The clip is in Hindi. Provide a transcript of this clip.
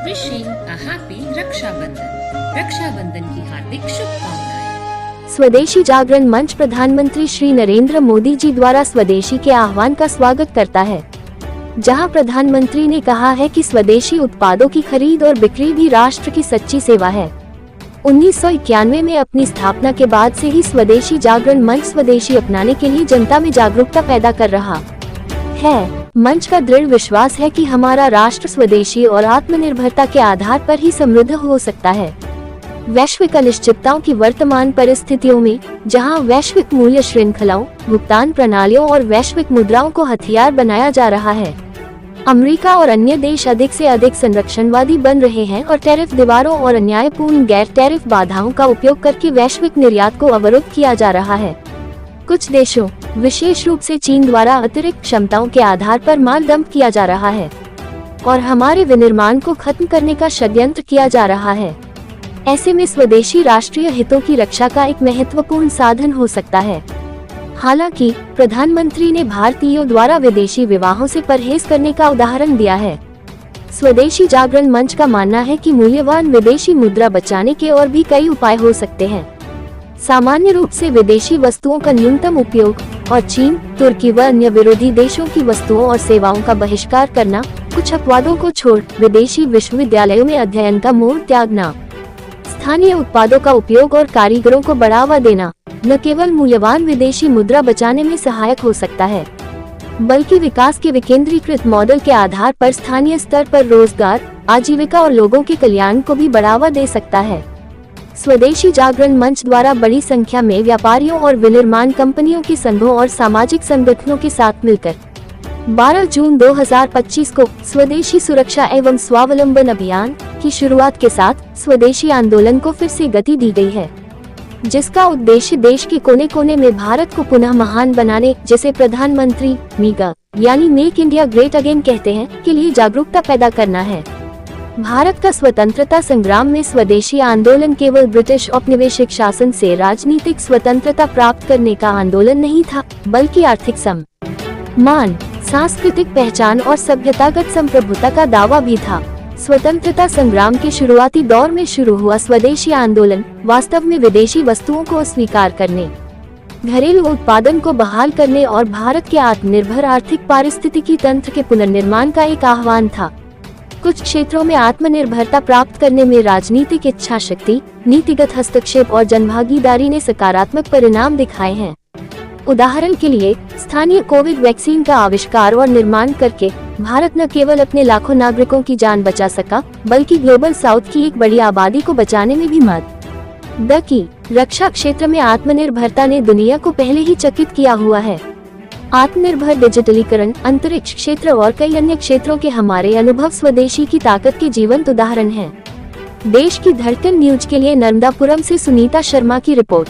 Wishing a happy रक्षाबंधन की हार्दिक शुभकामनाएं। स्वदेशी जागरण मंच प्रधानमंत्री श्री नरेंद्र मोदी जी द्वारा स्वदेशी के आह्वान का स्वागत करता है, जहां प्रधानमंत्री ने कहा है कि स्वदेशी उत्पादों की खरीद और बिक्री भी राष्ट्र की सच्ची सेवा है। 1991 में अपनी स्थापना के बाद से ही स्वदेशी जागरण मंच स्वदेशी अपनाने के लिए जनता में जागरूकता पैदा कर रहा है। मंच का दृढ़ विश्वास है कि हमारा राष्ट्र स्वदेशी और आत्मनिर्भरता के आधार पर ही समृद्ध हो सकता है। वैश्विक अनिश्चितताओं की वर्तमान परिस्थितियों में, जहां वैश्विक मूल्य श्रृंखलाओं, भुगतान प्रणालियों और वैश्विक मुद्राओं को हथियार बनाया जा रहा है, अमेरिका और अन्य देश अधिक से अधिक संरक्षणवादी बन रहे हैं और टैरिफ दीवारों और अन्यायपूर्ण गैर टैरिफ बाधाओं का उपयोग करके वैश्विक निर्यात को अवरुद्ध किया जा रहा है। कुछ देशों, विशेष रूप से चीन द्वारा अतिरिक्त क्षमताओं के आधार पर माल डंप किया जा रहा है और हमारे विनिर्माण को खत्म करने का षड्यंत्र किया जा रहा है। ऐसे में स्वदेशी राष्ट्रीय हितों की रक्षा का एक महत्वपूर्ण साधन हो सकता है। हालांकि प्रधानमंत्री ने भारतीयों द्वारा विदेशी विवाहों से परहेज करने का उदाहरण दिया है। स्वदेशी जागरण मंच का मानना है कि मूल्यवान विदेशी मुद्रा बचाने के और भी कई उपाय हो सकते हैं। सामान्य रूप से विदेशी वस्तुओं का न्यूनतम उपयोग और चीन, तुर्की व अन्य विरोधी देशों की वस्तुओं और सेवाओं का बहिष्कार करना, कुछ अपवादों को छोड़ विदेशी विश्वविद्यालयों में अध्ययन का मोड़ त्यागना, स्थानीय उत्पादों का उपयोग और कारीगरों को बढ़ावा देना न केवल मूल्यवान विदेशी मुद्रा बचाने में सहायक हो सकता है, बल्कि विकास के विकेंद्रीकृत मॉडल के आधार पर स्थानीय स्तर पर रोजगार, आजीविका और लोगों के कल्याण को भी बढ़ावा दे सकता है। स्वदेशी जागरण मंच द्वारा बड़ी संख्या में व्यापारियों और विनिर्माण कंपनियों के संघों और सामाजिक संगठनों के साथ मिलकर 12 जून 2025 को स्वदेशी सुरक्षा एवं स्वावलंबन अभियान की शुरुआत के साथ स्वदेशी आंदोलन को फिर से गति दी गई है, जिसका उद्देश्य देश के कोने कोने में भारत को पुनः महान बनाने, जिसे प्रधानमंत्री मीगा यानी मेक इंडिया ग्रेट अगेन कहते हैं, के लिए जागरूकता पैदा करना है। भारत का स्वतंत्रता संग्राम में स्वदेशी आंदोलन केवल ब्रिटिश औपनिवेशिक शासन से राजनीतिक स्वतंत्रता प्राप्त करने का आंदोलन नहीं था, बल्कि आर्थिक सम्मान, सांस्कृतिक पहचान और सभ्यतागत संप्रभुता का दावा भी था। स्वतंत्रता संग्राम के शुरुआती दौर में शुरू हुआ स्वदेशी आंदोलन वास्तव में विदेशी वस्तुओं को अस्वीकार करने, घरेलू उत्पादन को बहाल करने और भारत के आत्मनिर्भर आर्थिक पारिस्थितिकी तंत्र के पुनर्निर्माण का एक आह्वान था। कुछ क्षेत्रों में आत्मनिर्भरता प्राप्त करने में राजनीतिक इच्छा शक्ति, नीतिगत हस्तक्षेप और जनभागीदारी ने सकारात्मक परिणाम दिखाए हैं। उदाहरण के लिए, स्थानीय कोविड वैक्सीन का आविष्कार और निर्माण करके भारत न केवल अपने लाखों नागरिकों की जान बचा सका, बल्कि ग्लोबल साउथ की एक बड़ी आबादी को बचाने में भी मदद की। रक्षा क्षेत्र में आत्मनिर्भरता ने दुनिया को पहले ही चकित किया हुआ है। आत्मनिर्भर डिजिटलीकरण, अंतरिक्ष क्षेत्र और कई अन्य क्षेत्रों के हमारे अनुभव स्वदेशी की ताकत के जीवंत उदाहरण हैं। देश की धड़कन न्यूज के लिए नर्मदापुरम से सुनीता शर्मा की रिपोर्ट।